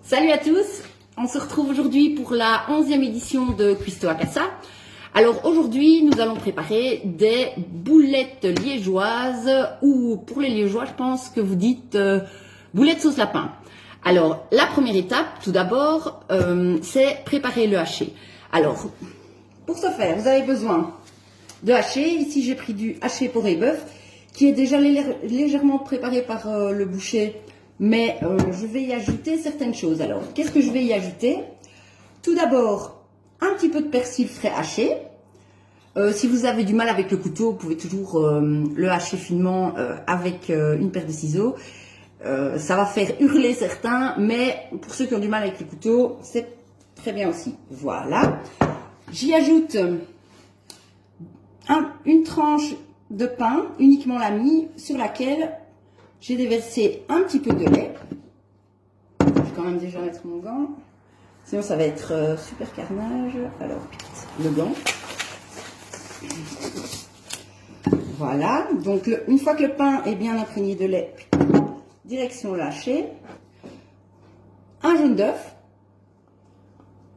Salut à tous, on se retrouve aujourd'hui pour la 11e édition de Cuisto à Cassa. Alors aujourd'hui, nous allons préparer des boulettes liégeoises ou pour les liégeois, je pense que vous dites boulettes sauce lapin. Alors la première étape, tout d'abord, c'est préparer le haché. Alors, pour ce faire, vous avez besoin de haché. Ici, j'ai pris du haché porc et bœuf qui est déjà légèrement préparé par le boucher. Mais je vais y ajouter certaines choses. Alors, qu'est-ce que je vais y ajouter? Tout d'abord, un petit peu de persil frais haché. Si vous avez du mal avec le couteau, vous pouvez toujours le hacher finement avec une paire de ciseaux. Ça va faire hurler certains, mais pour ceux qui ont du mal avec le couteau, c'est très bien aussi. Voilà. J'y ajoute une tranche de pain, uniquement la mie, sur laquelle j'ai déversé un petit peu de lait. Je vais quand même déjà mettre mon gant. Sinon, ça va être super carnage. Alors, le gant. Voilà. Donc, une fois que le pain est bien imprégné de lait, direction le haché. Un jaune d'œuf.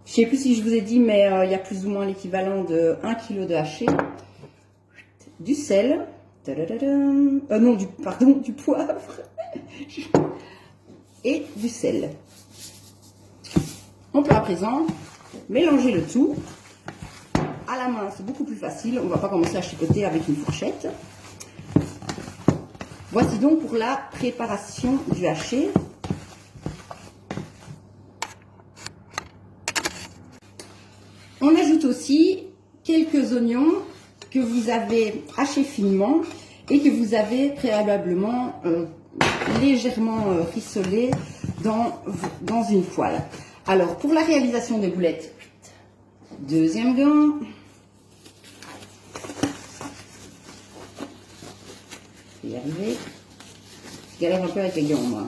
Je ne sais plus si je vous ai dit, mais il y a plus ou moins l'équivalent de 1 kg de haché. Du sel. Non, du poivre et du sel. On peut à présent mélanger le tout. À la main, c'est beaucoup plus facile. On ne va pas commencer à chipoter avec une fourchette. Voici donc pour la préparation du haché. On ajoute aussi quelques oignons que vous avez hachés finement et que vous avez préalablement légèrement rissolé dans une poêle. Alors, pour la réalisation des boulettes, deuxième gant. Je vais y arriver. Je galère un peu avec les gants, moi.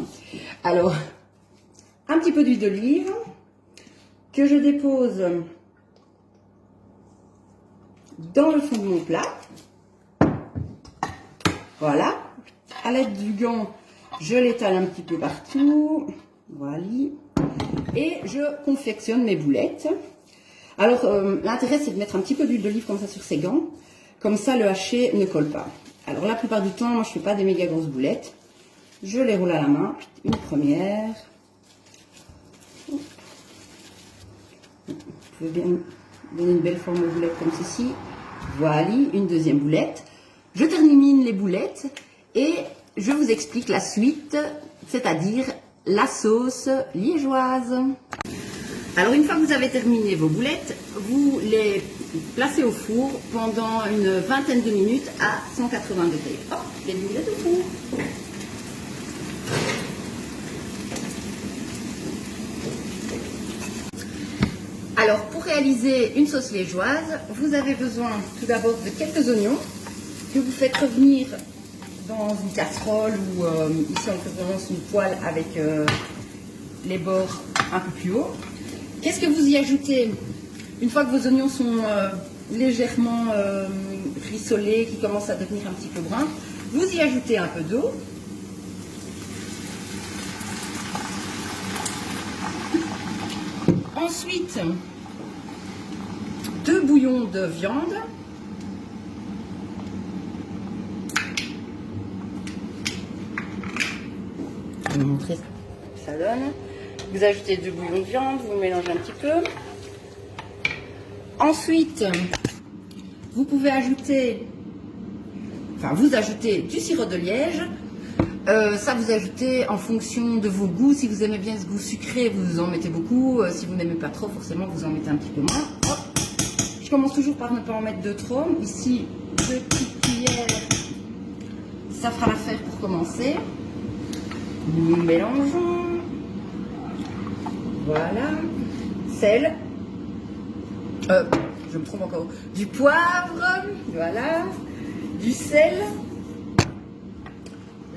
Alors, un petit peu d'huile d'olive que je dépose dans le fond de mon plat. Voilà. À l'aide du gant, je l'étale un petit peu partout. Voilà. Et je confectionne mes boulettes. Alors, l'intérêt, c'est de mettre un petit peu d'huile d'olive comme ça sur ces gants. Comme ça, le haché ne colle pas. Alors, la plupart du temps, moi, je ne fais pas des méga grosses boulettes. Je les roule à la main. Une première. Vous pouvez bien donner une belle forme aux boulettes comme ceci. Voilà, une deuxième boulette. Je termine les boulettes et je vous explique la suite, c'est-à-dire la sauce liégeoise. Alors, une fois que vous avez terminé vos boulettes, vous les placez au four pendant une vingtaine de minutes à 180 degrés. Hop, les boulettes au four. Alors, pour réaliser une sauce liégeoise, vous avez besoin tout d'abord de quelques oignons que vous faites revenir dans une casserole ou ici en préférence une poêle avec les bords un peu plus hauts. Qu'est-ce que vous y ajoutez une fois que vos oignons sont légèrement rissolés, qui commencent à devenir un petit peu bruns? Vous y ajoutez un peu d'eau. Ensuite, 2 bouillons de viande. Je vais vous montrer ce que ça donne. Vous ajoutez 2 bouillons de viande, vous mélangez un petit peu. Ensuite, vous pouvez ajouter, vous ajoutez du sirop de liège. Ça, vous ajoutez en fonction de vos goûts. Si vous aimez bien ce goût sucré, vous en mettez beaucoup. Si vous n'aimez pas trop, forcément, vous en mettez un petit peu moins. Hop. Je commence toujours par ne pas en mettre de trop. Ici, 2 petites cuillères, ça fera l'affaire pour commencer. Nous mélangeons. Voilà. Sel. Je me trompe encore. Du poivre. Voilà. Du sel.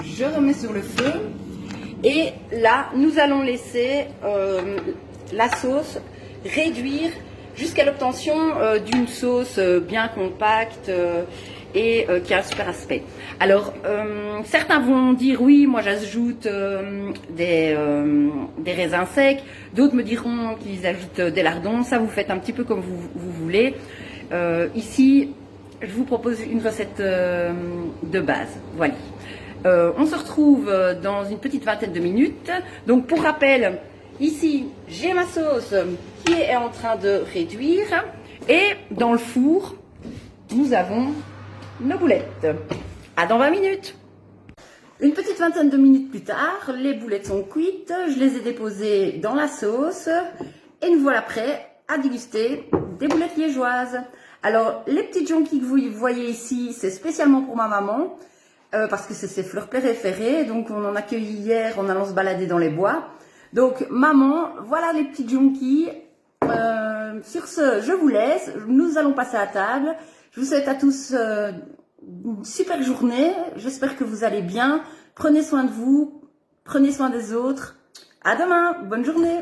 Je remets sur le feu. Et là, nous allons laisser la sauce réduire jusqu'à l'obtention d'une sauce bien compacte et qui a un super aspect. Alors, certains vont dire oui, moi j'ajoute des raisins secs, d'autres me diront qu'ils ajoutent des lardons, ça vous faites un petit peu comme vous voulez. Ici, je vous propose une recette de base, voilà. On se retrouve dans une petite vingtaine de minutes. Donc pour rappel, ici j'ai ma sauce qui est en train de réduire et dans le four, nous avons nos boulettes. À dans 20 minutes. Une petite vingtaine de minutes plus tard, les boulettes sont cuites, je les ai déposées dans la sauce et nous voilà prêts à déguster des boulettes liégeoises. Alors les petites jonquilles que vous voyez ici, c'est spécialement pour ma maman. Parce que c'est ses fleurs préférées, donc on en a cueilli hier en allant se balader dans les bois. Donc maman, voilà les petites jonquilles. Sur ce, je vous laisse, nous allons passer à table. Je vous souhaite à tous une super journée, j'espère que vous allez bien. Prenez soin de vous, prenez soin des autres. À demain, bonne journée.